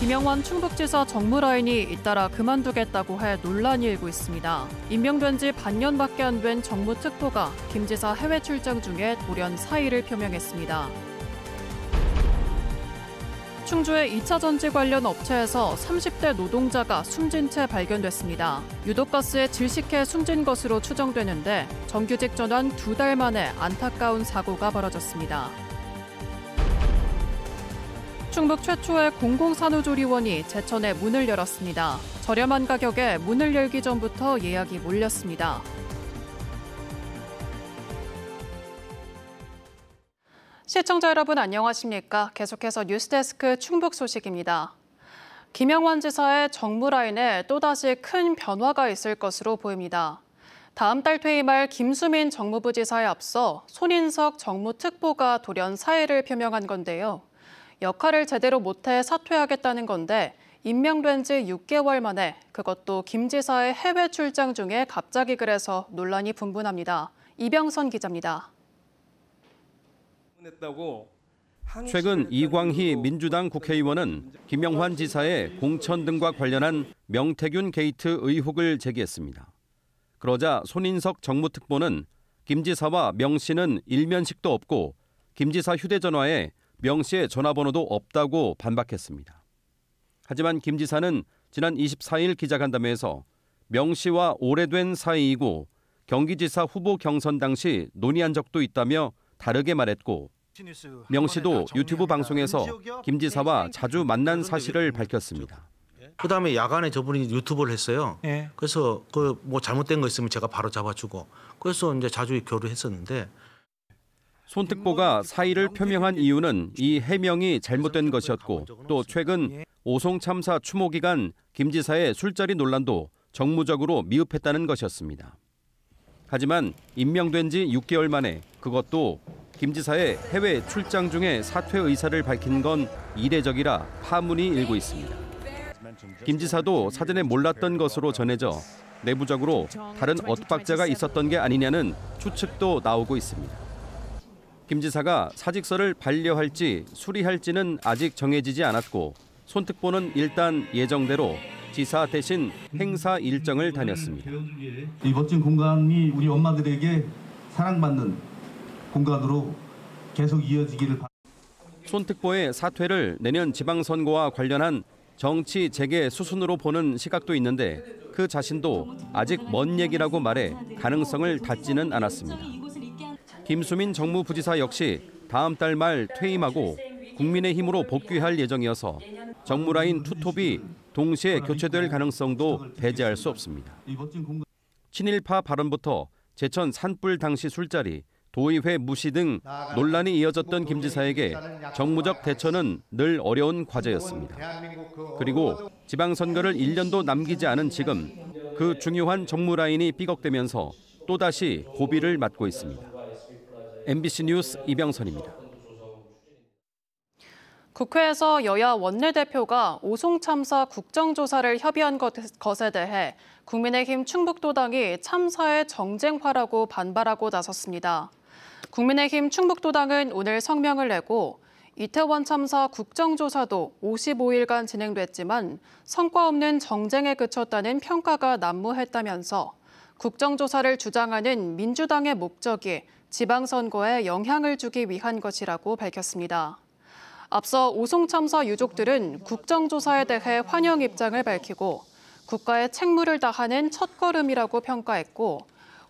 김영환 충북지사 정무라인이 잇따라 그만두겠다고 해 논란이 일고 있습니다. 임명된 지 반년밖에 안 된 정무특보가 김 지사 해외 출장 중에 돌연 사의를 표명했습니다. 충주의 2차 전지 관련 업체에서 30대 노동자가 숨진 채 발견됐습니다. 유독가스에 질식해 숨진 것으로 추정되는데 정규직 전환 2달 만에 안타까운 사고가 벌어졌습니다. 충북 최초의 공공산후조리원이 제천에 문을 열었습니다. 저렴한 가격에 문을 열기 전부터 예약이 몰렸습니다. 시청자 여러분 안녕하십니까? 계속해서 뉴스데스크 충북 소식입니다. 김영환 지사의 정무라인에 또다시 큰 변화가 있을 것으로 보입니다. 다음 달 퇴임할 김수민 정무부 지사에 앞서 손인석 정무특보가 돌연 사의를 표명한 건데요. 역할을 제대로 못해 사퇴하겠다는 건데 임명된 지 6개월 만에 그것도 김 지사의 해외 출장 중에 갑자기 그래서 논란이 분분합니다. 이병선 기자입니다. 최근 이광희 민주당 국회의원은 김영환 지사의 공천 등과 관련한 명태균 게이트 의혹을 제기했습니다. 그러자 손인석 정무특보는 김 지사와 명 씨는 일면식도 없고 김 지사 휴대전화에 명 씨의 전화번호도 없다고 반박했습니다. 하지만 김 지사는 지난 24일 기자간담회에서 명 씨와 오래된 사이이고 경기지사 후보 경선 당시 논의한 적도 있다며 다르게 말했고 명 씨도 유튜브 방송에서 김 지사와 자주 만난 사실을 밝혔습니다. 그다음에 야간에 저분이 유튜브를 했어요. 그래서 그 뭐 잘못된 거 있으면 제가 바로 잡아주고 그래서 이제 자주 교류했었는데 손 특보가 사의를 표명한 이유는 이 해명이 잘못된 것이었고 또 최근 오송 참사 추모 기간 김 지사의 술자리 논란도 정무적으로 미흡했다는 것이었습니다. 하지만 임명된 지 6개월 만에 그것도 김 지사의 해외 출장 중에 사퇴 의사를 밝힌 건 이례적이라 파문이 일고 있습니다. 김 지사도 사전에 몰랐던 것으로 전해져 내부적으로 다른 엇박자가 있었던 게 아니냐는 추측도 나오고 있습니다. 김 지사가 사직서를 반려할지 수리할지는 아직 정해지지 않았고 손 특보는 일단 예정대로 지사 대신 행사 일정을 다녔습니다. 이 멋진 공간이 우리 엄마들에게 사랑받는 공간으로 계속 이어지기를 바랍니다. 손 특보의 사퇴를 내년 지방선거와 관련한 정치 재개 수순으로 보는 시각도 있는데 그 자신도 아직 먼 얘기라고 말해 가능성을 닫지는 않았습니다. 김수민 정무부지사 역시 다음 달 말 퇴임하고 국민의힘으로 복귀할 예정이어서 정무라인 투톱이 동시에 교체될 가능성도 배제할 수 없습니다. 친일파 발언부터 제천 산불 당시 술자리, 도의회 무시 등 논란이 이어졌던 김 지사에게 정무적 대처는 늘 어려운 과제였습니다. 그리고 지방선거를 1년도 남기지 않은 지금 그 중요한 정무라인이 삐걱대면서 또다시 고비를 맞고 있습니다. MBC 뉴스 이병선입니다. 국회에서 여야 원내대표가 오송 참사 국정조사를 협의한 것에 대해 국민의힘 충북도당이 참사의 정쟁화라고 반발하고 나섰습니다. 국민의힘 충북도당은 오늘 성명을 내고 이태원 참사 국정조사도 55일간 진행됐지만 성과 없는 정쟁에 그쳤다는 평가가 난무했다면서 국정조사를 주장하는 민주당의 목적이 지방선거에 영향을 주기 위한 것이라고 밝혔습니다. 앞서 오송 참사 유족들은 국정조사에 대해 환영 입장을 밝히고 국가의 책무를 다하는 첫걸음이라고 평가했고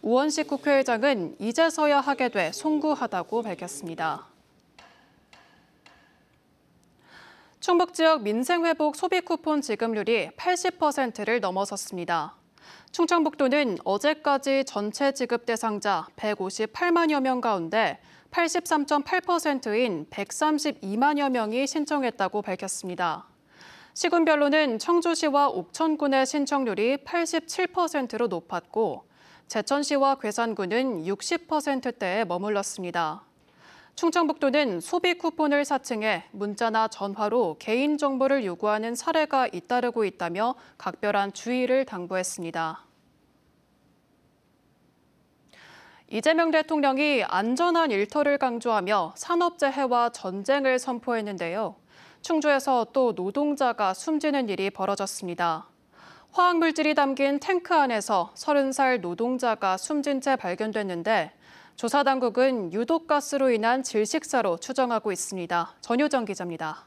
우원식 국회의장은 이제서야 하게 돼 송구하다고 밝혔습니다. 충북 지역 민생회복 소비 쿠폰 지급률이 80%를 넘어섰습니다. 충청북도는 어제까지 전체 지급 대상자 158만여 명 가운데 83.8%인 132만여 명이 신청했다고 밝혔습니다. 시군별로는 청주시와 옥천군의 신청률이 87%로 높았고 제천시와 괴산군은 60%대에 머물렀습니다. 충청북도는 소비 쿠폰을 사칭해 문자나 전화로 개인정보를 요구하는 사례가 잇따르고 있다며 각별한 주의를 당부했습니다. 이재명 대통령이 안전한 일터를 강조하며 산업재해와 전쟁을 선포했는데요. 충주에서 또 노동자가 숨지는 일이 벌어졌습니다. 화학물질이 담긴 탱크 안에서 30살 노동자가 숨진 채 발견됐는데 조사 당국은 유독가스로 인한 질식사로 추정하고 있습니다. 전효정 기자입니다.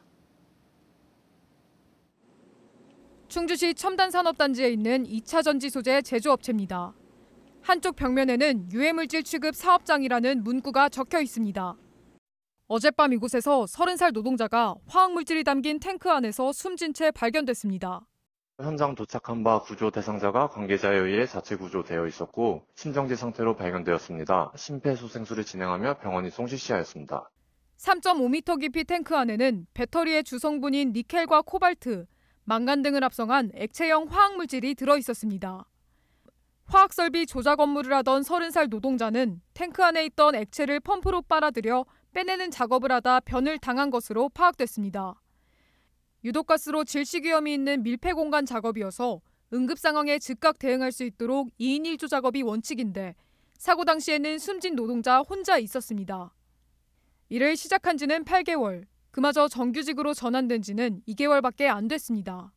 충주시 첨단산업단지에 있는 2차 전지 소재 제조업체입니다. 한쪽 벽면에는 유해물질 취급 사업장이라는 문구가 적혀 있습니다. 어젯밤 이곳에서 30살 노동자가 화학물질이 담긴 탱크 안에서 숨진 채 발견됐습니다. 현장 도착한 바 구조 대상자가 관계자에 의해 자체 구조되어 있었고 심정지 상태로 발견되었습니다. 심폐소생술을 진행하며 병원이 송실시하였습니다. 3.5m 깊이 탱크 안에는 배터리의 주성분인 니켈과 코발트, 망간 등을 합성한 액체형 화학물질이 들어있었습니다. 화학설비 조작 업무를 하던 30살 노동자는 탱크 안에 있던 액체를 펌프로 빨아들여 빼내는 작업을 하다 변을 당한 것으로 파악됐습니다. 유독가스로 질식 위험이 있는 밀폐 공간 작업이어서 응급 상황에 즉각 대응할 수 있도록 2인 1조 작업이 원칙인데 사고 당시에는 숨진 노동자 혼자 있었습니다. 일을 시작한 지는 8개월, 그마저 정규직으로 전환된 지는 2개월밖에 안 됐습니다.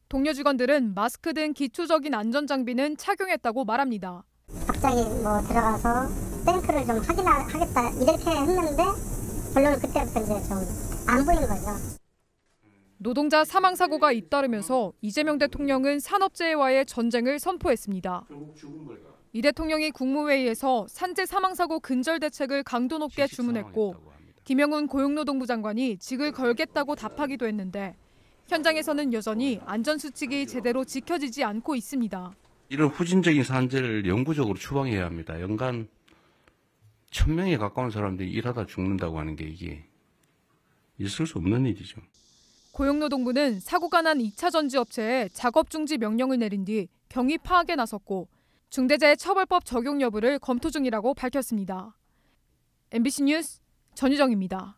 동료 직원들은 마스크 등 기초적인 안전장비는 착용했다고 말합니다. 갑자기 들어가서 탱크를 좀 확인하겠다 이렇게 했는데 결론은 그때부터 이제 좀 안 보이는 거죠. 노동자 사망 사고가 잇따르면서 이재명 대통령은 산업재해와의 전쟁을 선포했습니다. 이 대통령이 국무회의에서 산재 사망 사고 근절 대책을 강도 높게 주문했고 김영훈 고용노동부 장관이 직을 걸겠다고 답하기도 했는데 현장에서는 여전히 안전수칙이 제대로 지켜지지 않고 있습니다. 이런 후진적인 산재를 영구적으로 추방해야 합니다. 연간 1000명에 가까운 사람들이 일하다 죽는다고 하는 게 이게 있을 수 없는 일이죠. 고용노동부는 사고가 난 2차 전지업체에 작업 중지 명령을 내린 뒤 경위 파악에 나섰고 중대재해처벌법 적용 여부를 검토 중이라고 밝혔습니다. MBC 뉴스 전유정입니다.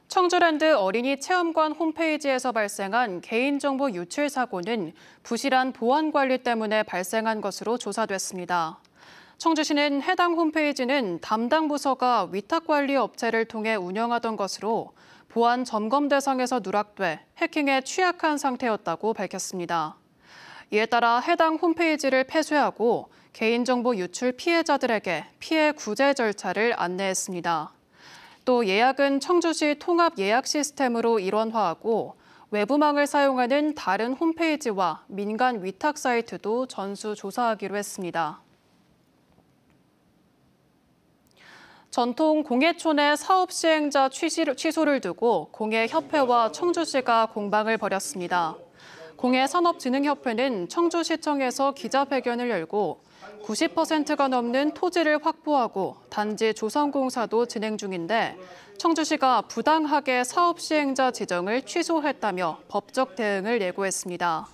청주랜드 어린이 체험관 홈페이지에서 발생한 개인정보 유출 사고는 부실한 보안 관리 때문에 발생한 것으로 조사됐습니다. 청주시는 해당 홈페이지는 담당 부서가 위탁관리 업체를 통해 운영하던 것으로 보안 점검 대상에서 누락돼 해킹에 취약한 상태였다고 밝혔습니다. 이에 따라 해당 홈페이지를 폐쇄하고 개인정보 유출 피해자들에게 피해 구제 절차를 안내했습니다. 또 예약은 청주시 통합 예약 시스템으로 일원화하고 외부망을 사용하는 다른 홈페이지와 민간 위탁 사이트도 전수 조사하기로 했습니다. 전통 공예촌의 사업 시행자 취소를 두고 공예협회와 청주시가 공방을 벌였습니다. 공예산업진흥협회는 청주시청에서 기자회견을 열고 90%가 넘는 토지를 확보하고 단지 조성공사도 진행 중인데 청주시가 부당하게 사업 시행자 지정을 취소했다며 법적 대응을 예고했습니다.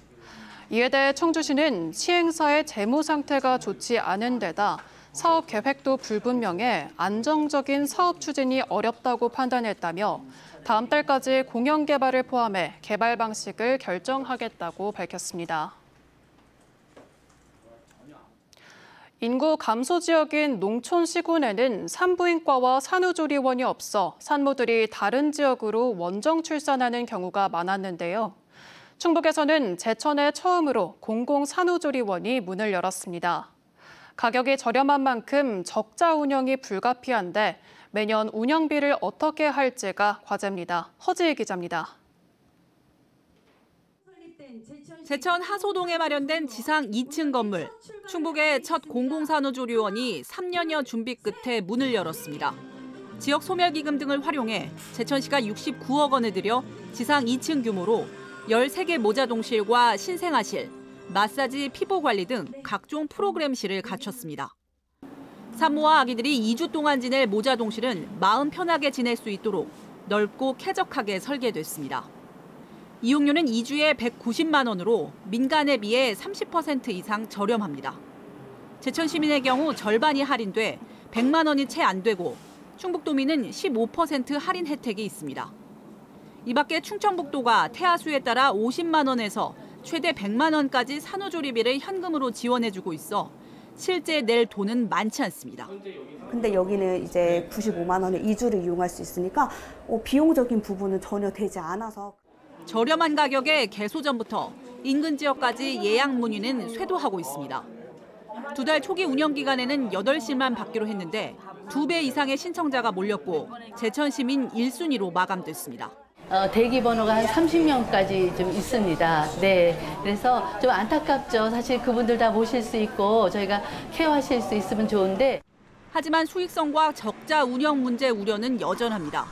이에 대해 청주시는 시행사의 재무 상태가 좋지 않은 데다 사업 계획도 불분명해 안정적인 사업 추진이 어렵다고 판단했다며 다음 달까지 공영 개발을 포함해 개발 방식을 결정하겠다고 밝혔습니다. 인구 감소 지역인 농촌 시군에는 산부인과와 산후조리원이 없어 산모들이 다른 지역으로 원정 출산하는 경우가 많았는데요. 충북에서는 제천에 처음으로 공공산후조리원이 문을 열었습니다. 가격이 저렴한 만큼 적자 운영이 불가피한데 매년 운영비를 어떻게 할지가 과제입니다. 허지혜 기자입니다. 제천 하소동에 마련된 지상 2층 건물. 충북의 첫 공공산후조리원이 3년여 준비 끝에 문을 열었습니다. 지역 소멸기금 등을 활용해 제천시가 69억 원을 들여 지상 2층 규모로 13개 모자동실과 신생아실, 마사지, 피부관리 등 각종 프로그램실을 갖췄습니다. 산모와 아기들이 2주 동안 지낼 모자동실은 마음 편하게 지낼 수 있도록 넓고 쾌적하게 설계됐습니다. 이용료는 2주에 190만 원으로 민간에 비해 30% 이상 저렴합니다. 제천 시민의 경우 절반이 할인돼 100만 원이 채 안 되고 충북도민은 15% 할인 혜택이 있습니다. 이 밖에 충청북도가 태아수에 따라 50만 원에서 최대 100만 원까지 산후조리비를 현금으로 지원해주고 있어 실제 낼 돈은 많지 않습니다. 근데 여기는 이제 95만 원에 2주를 이용할 수 있으니까 비용적인 부분은 전혀 되지 않아서. 저렴한 가격에 개소 전부터 인근 지역까지 예약 문의는 쇄도하고 있습니다. 2달 초기 운영 기간에는 8시만 받기로 했는데 2배 이상의 신청자가 몰렸고 제천 시민 1순위로 마감됐습니다. 대기 번호가 한 30명까지 좀 있습니다. 네, 그래서 좀 안타깝죠. 사실 그분들 다 모실 수 있고 저희가 케어하실 수 있으면 좋은데. 하지만 수익성과 적자 운영 문제 우려는 여전합니다.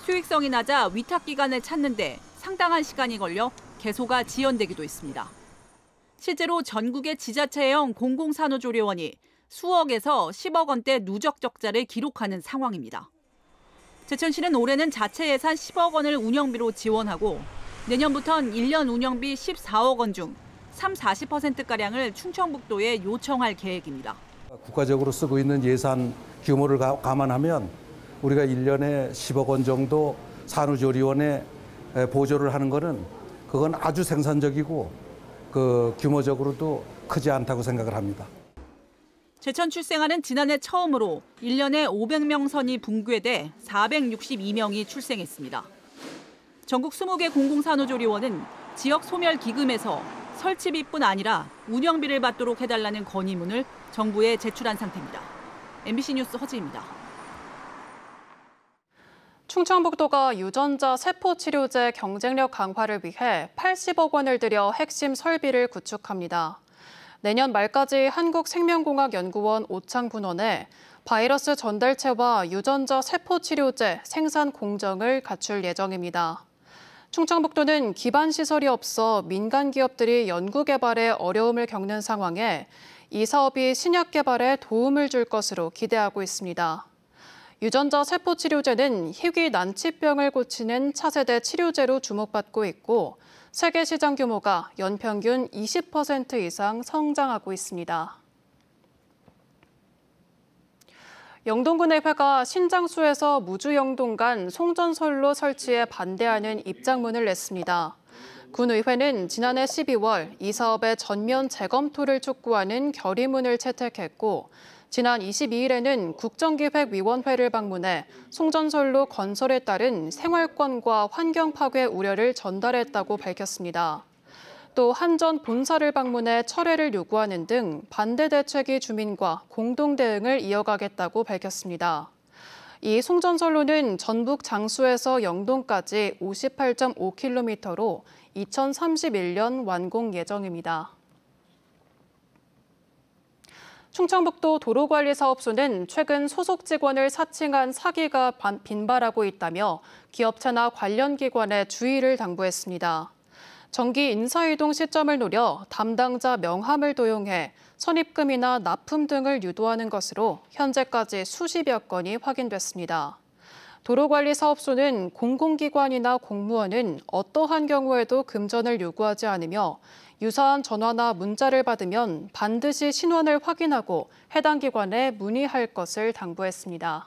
수익성이 낮아 위탁 기간을 찾는데 상당한 시간이 걸려 개소가 지연되기도 했습니다. 실제로 전국의 지자체형 공공산후조리원이 수억에서 10억 원대 누적 적자를 기록하는 상황입니다. 제천시는 올해는 자체 예산 10억 원을 운영비로 지원하고 내년부터는 1년 운영비 14억 원 중 30-40%가량을 충청북도에 요청할 계획입니다. 국가적으로 쓰고 있는 예산 규모를 감안하면 우리가 1년에 10억 원 정도 산후조리원에 보조를 하는 것은 그건 아주 생산적이고 규모적으로도 크지 않다고 생각을 합니다. 제천 출생아는 지난해 처음으로 1년에 500명 선이 붕괴돼 462명이 출생했습니다. 전국 20개 공공산후조리원은 지역 소멸 기금에서 설치비뿐 아니라 운영비를 받도록 해달라는 건의문을 정부에 제출한 상태입니다. MBC 뉴스 허지입니다. 충청북도가 유전자 세포치료제 경쟁력 강화를 위해 80억 원을 들여 핵심 설비를 구축합니다. 내년 말까지 한국생명공학연구원 오창분원에 바이러스 전달체와 유전자 세포치료제 생산 공정을 갖출 예정입니다. 충청북도는 기반 시설이 없어 민간 기업들이 연구 개발에 어려움을 겪는 상황에 이 사업이 신약 개발에 도움을 줄 것으로 기대하고 있습니다. 유전자 세포치료제는 희귀 난치병을 고치는 차세대 치료제로 주목받고 있고 세계 시장 규모가 연평균 20% 이상 성장하고 있습니다. 영동군의회가 신장수에서 무주영동간 송전선로 설치에 반대하는 입장문을 냈습니다. 군의회는 지난해 12월 이 사업의 전면 재검토를 촉구하는 결의문을 채택했고 지난 22일에는 국정기획위원회를 방문해 송전선로 건설에 따른 생활권과 환경 파괴 우려를 전달했다고 밝혔습니다. 또 한전 본사를 방문해 철회를 요구하는 등 반대 대책이 주민과 공동 대응을 이어가겠다고 밝혔습니다. 이 송전선로는 전북 장수에서 영동까지 58.5km로 2031년 완공 예정입니다. 충청북도 도로관리사업소는 최근 소속 직원을 사칭한 사기가 빈발하고 있다며 기업체나 관련 기관에 주의를 당부했습니다. 정기 인사이동 시점을 노려 담당자 명함을 도용해 선입금이나 납품 등을 유도하는 것으로 현재까지 수십여 건이 확인됐습니다. 도로관리사업소는 공공기관이나 공무원은 어떠한 경우에도 금전을 요구하지 않으며 유사한 전화나 문자를 받으면 반드시 신원을 확인하고 해당 기관에 문의할 것을 당부했습니다.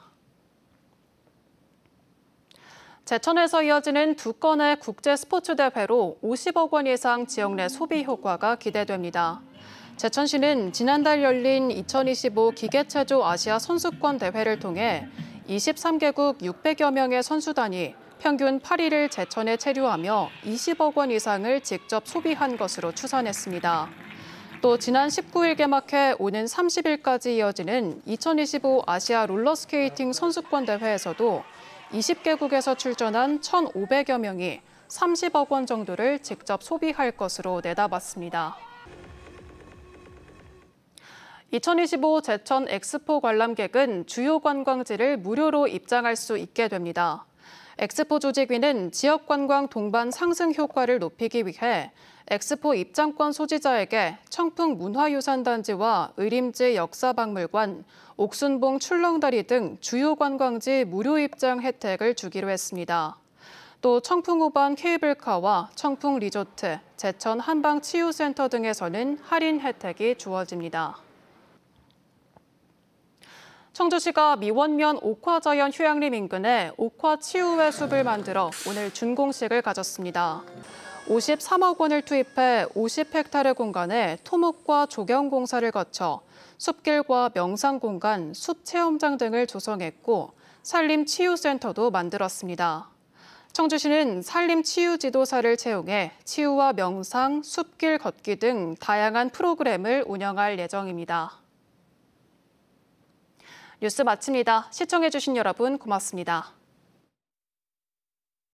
제천에서 이어지는 2건의 국제 스포츠 대회로 50억 원 이상 지역 내 소비 효과가 기대됩니다. 제천시는 지난달 열린 2025 기계체조 아시아 선수권 대회를 통해 23개국 600여 명의 선수단이 평균 8일을 제천에 체류하며 20억 원 이상을 직접 소비한 것으로 추산했습니다. 또 지난 19일 개막해 오는 30일까지 이어지는 2025 아시아 롤러스케이팅 선수권 대회에서도 20개국에서 출전한 1,500여 명이 30억 원 정도를 직접 소비할 것으로 내다봤습니다. 2025 제천 엑스포 관람객은 주요 관광지를 무료로 입장할 수 있게 됩니다. 엑스포 조직위는 지역 관광 동반 상승 효과를 높이기 위해 엑스포 입장권 소지자에게 청풍 문화유산단지와 의림지 역사박물관, 옥순봉 출렁다리 등 주요 관광지 무료 입장 혜택을 주기로 했습니다. 또 청풍호반 케이블카와 청풍 리조트, 제천 한방치유센터 등에서는 할인 혜택이 주어집니다. 청주시가 미원면 옥화자연 휴양림 인근에 옥화치유회 숲을 만들어 오늘 준공식을 가졌습니다. 53억 원을 투입해 50헥타르 공간에 토목과 조경 공사를 거쳐 숲길과 명상 공간, 숲 체험장 등을 조성했고 산림치유센터도 만들었습니다. 청주시는 산림치유지도사를 채용해 치유와 명상, 숲길 걷기 등 다양한 프로그램을 운영할 예정입니다. 뉴스 마칩니다. 시청해주신 여러분 고맙습니다.